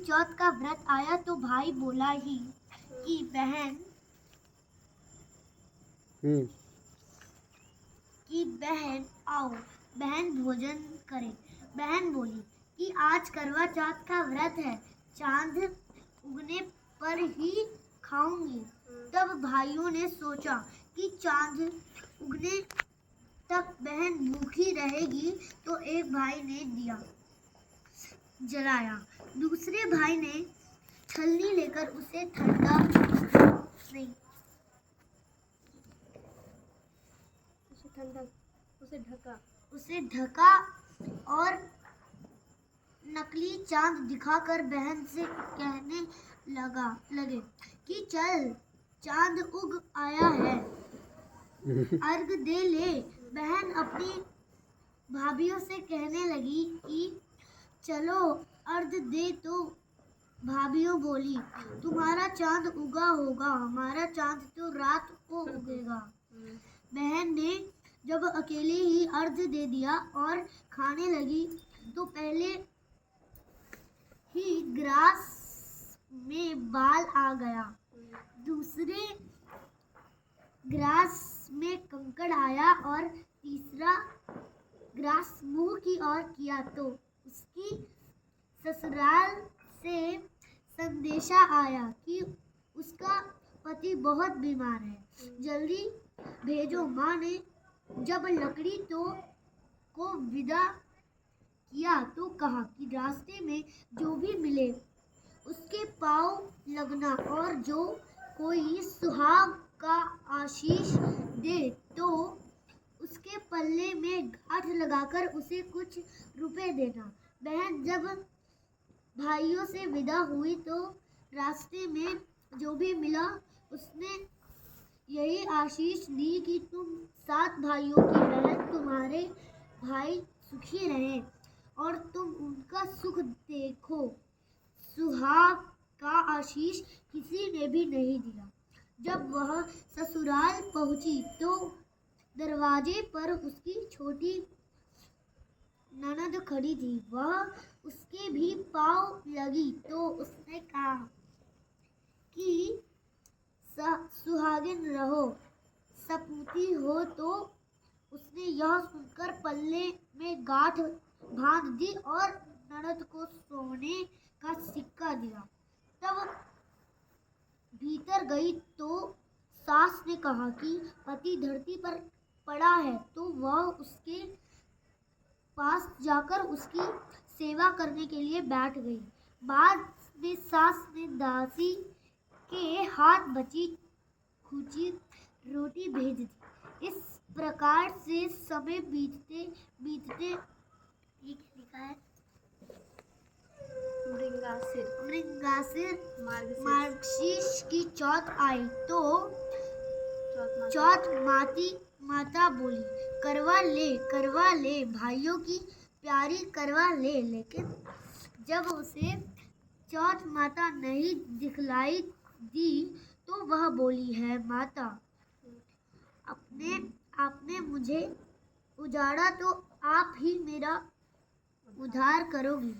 चौथ का व्रत आया तो भाई बोला ही कि बहन आओ, बहन भोजन करे। बहन बोली कि आज करवा चौथ का व्रत है, चांद उगने पर ही खाऊंगी। तब भाइयों ने सोचा कि चांद उगने तक बहन भूखी रहेगी, तो एक भाई ने दिया जलाया, दूसरे भाई ने छलनी लेकर उसे ढका और नकली चांद दिखाकर बहन से कहने लगे कि चल, चांद उग आया है, अर्घ दे ले। बहन अपनी भाभीयों से कहने लगी कि चलो अर्घ दे, तो भाभीयों बोली तुम्हारा चांद उगा होगा, हमारा चांद तो रात को उगेगा। बहन ने जब अकेले ही अर्घ दे दिया और खाने लगी तो पहले ही ग्रास में बाल आ गया, दूसरे ग्रास में कंकड़ आया और तीसरा ग्रास मुंह की ओर किया तो उसकी ससुराल से संदेशा आया कि उसका पति बहुत बीमार है, जल्दी भेजो। माँ ने जब लकड़ी को विदा किया तो कहा कि रास्ते में जो भी मिले उसके पाँव लगना, और जो कोई सुहाग का आशीष दे तो उसके पल्ले में गांठ लगाकर उसे कुछ रुपए देना। बहन जब भाइयों से विदा हुई तो रास्ते में जो भी मिला उसने यही आशीष दी कि तुम 7 भाइयों की बहन, तुम्हारे भाई सुखी रहें और तुम उनका सुख देखो। सुहाग का आशीष किसी ने भी नहीं दिया। जब वह ससुराल पहुंची तो दरवाजे पर उसकी छोटी ननद खड़ी थी। वह उसके भी पाँव लगी तो उसने कहा कि सुहागिन रहो, सपूती हो। तो उसने यह सुनकर पल्ले में गांठ बांध दी और ननद को सोने का सिक्का दिया। तब भीतर गई तो सास ने कहा कि पति धरती पर पड़ा है, तो वह उसके पास जाकर उसकी सेवा करने के लिए बैठ गई। बाद में सास ने दासी के हाथ बची खुची रोटी भेज दी। इस प्रकार से समय बीतते बीतते मार्गशीर्ष की चौथ आई तो चौथ माता बोली करवा ले भाइयों की प्यारी करवा ले। लेकिन जब उसे चौथ माता नहीं दिखलाई दी तो वह बोली है माता, आपने मुझे उजाड़ा तो आप ही मेरा उद्धार करोगी,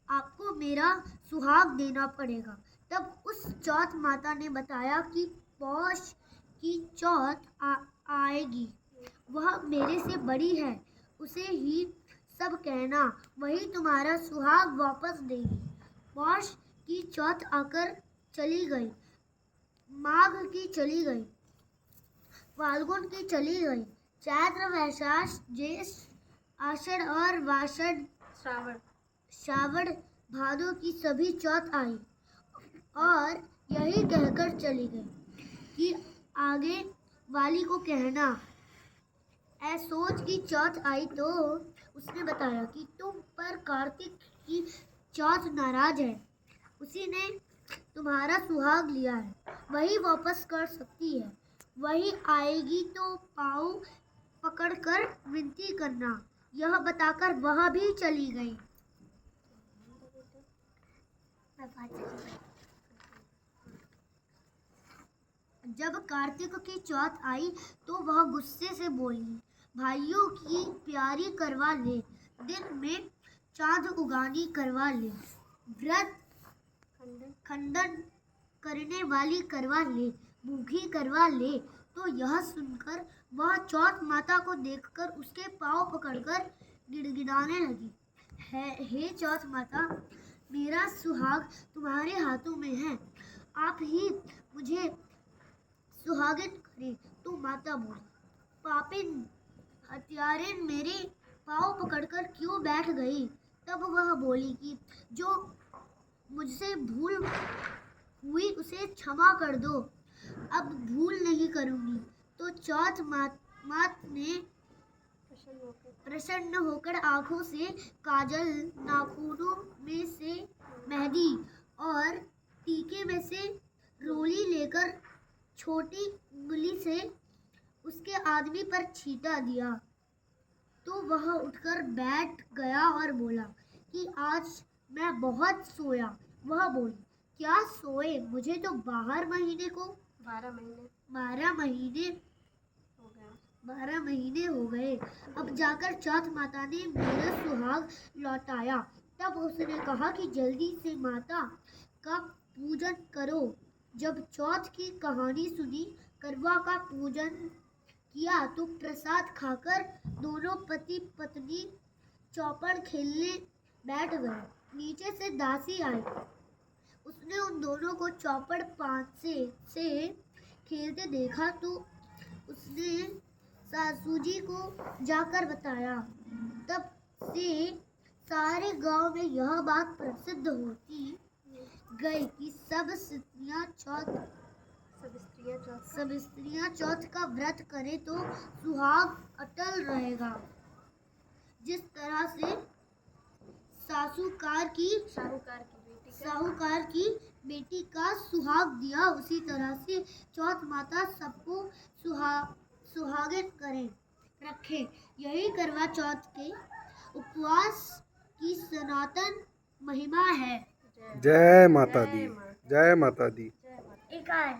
आपको मेरा सुहाग देना पड़ेगा। तब उस चौथ माता ने बताया कि पौष की चौथ आएगी, वह मेरे से बड़ी है, उसे ही सब कहना, वही तुम्हारा सुहाग वापस देगी। पौष की चौथ आकर चली गई, माघ की चली गई, फाल्गुन की चली गई, चैत्र वैशाख ज्येष्ठ आषाढ़ और वाषण श्रावण भादों की सभी चौथ आई और यही कहकर चली गई कि आगे वाली को कहना। सोच की चौथ आई तो उसने बताया कि तुम पर कार्तिक की चौथ नाराज है, उसी ने तुम्हारा सुहाग लिया है, वही वापस कर सकती है, वही आएगी तो पाँव पकड़कर विनती करना। यह बताकर वह भी चली गई। जब कार्तिक की चौथ आई तो वह गुस्से से बोली, भाइयों की प्यारी करवा ले, दिन में चांद उगानी करवा ले, व्रत खंडन करने वाली करवा ले, भूखी करवा ले। तो यह सुनकर वह चौथ माता को देखकर उसके पांव पकड़कर गिड़गिड़ाने लगी। हे चौथ माता, मेरा सुहाग तुम्हारे हाथों में है, आप ही मुझे सुहागिन करे। तो माता बोली, पापिन हत्यारिन, मेरे पाँव पकड़कर क्यों बैठ गई? तब वह बोली कि जो मुझसे भूल हुई उसे क्षमा कर दो, अब भूल नहीं करूंगी। तो चौथ मात ने प्रसन्न होकर आंखों से काजल, नाखूनों में से मेहंदी और टीके में से रोली लेकर छोटी उंगली से उसके आदमी पर छींटा दिया। तो वह उठकर बैठ गया और बोला कि आज मैं बहुत सोया। वह बोली, क्या सोए? मुझे तो 12 महीने हो गए। अब जाकर चौथ माता ने मेरा सुहाग लौटाया। तब उसने कहा कि जल्दी से माता का पूजन करो। जब चौथ की कहानी सुनी, करवा का पूजन किया तो प्रसाद खाकर दोनों पति पत्नी चौपड़ खेलने बैठ गए। नीचे से दासी आई, उसने उन दोनों को चौपड़ पांचे से खेलते देखा तो उसने सासू जी को जाकर बताया। तब से सारे गांव में यह बात प्रसिद्ध होती गई कि सब स्त्रियां चौथ का व्रत करें तो सुहाग अटल रहेगा। जिस तरह से साहूकार की बेटी का सुहाग दिया, उसी तरह से चौथ माता सबको सुहागिन रखे। यही करवा चौथ के उपवास की सनातन महिमा है। जय माता दी, जय माता दी। एक आए